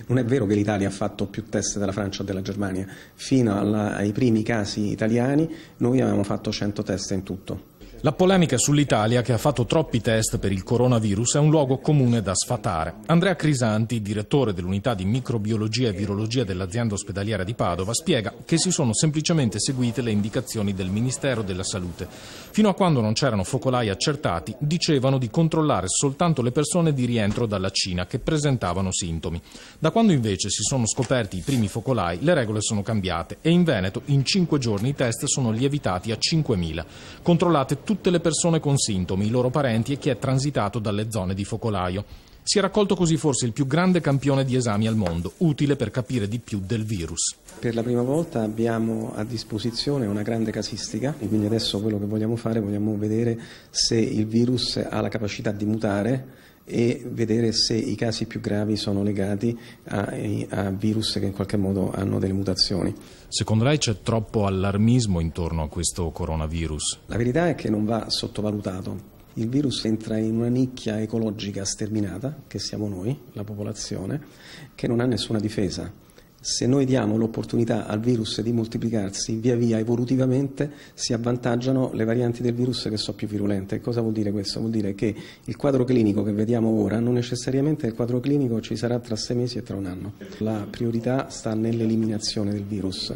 Non è vero che l'Italia ha fatto più test della Francia o della Germania. Fino ai primi casi italiani noi avevamo fatto 100 test in tutto. La polemica sull'Italia, che ha fatto troppi test per il coronavirus, è un luogo comune da sfatare. Andrea Crisanti, direttore dell'unità di microbiologia e virologia dell'azienda ospedaliera di Padova, spiega che si sono semplicemente seguite le indicazioni del Ministero della Salute. Fino a quando non c'erano focolai accertati, dicevano di controllare soltanto le persone di rientro dalla Cina che presentavano sintomi. Da quando invece si sono scoperti i primi focolai, le regole sono cambiate e in Veneto in 5 giorni i test sono lievitati a 5.000. Controllate tutte le persone con sintomi, i loro parenti e chi è transitato dalle zone di focolaio. Si è raccolto così forse il più grande campione di esami al mondo, utile per capire di più del virus. Per la prima volta abbiamo a disposizione una grande casistica e quindi adesso quello che vogliamo fare, vogliamo vedere se il virus ha la capacità di mutare e vedere se i casi più gravi sono legati a virus che in qualche modo hanno delle mutazioni. Secondo lei c'è troppo allarmismo intorno a questo coronavirus? La verità è che non va sottovalutato. Il virus entra in una nicchia ecologica sterminata, che siamo noi, la popolazione, che non ha nessuna difesa. Se noi diamo l'opportunità al virus di moltiplicarsi, via via evolutivamente si avvantaggiano le varianti del virus che sono più virulente. Cosa vuol dire questo? Vuol dire che il quadro clinico che vediamo ora non necessariamente il quadro clinico ci sarà tra 6 mesi e tra un anno. La priorità sta nell'eliminazione del virus.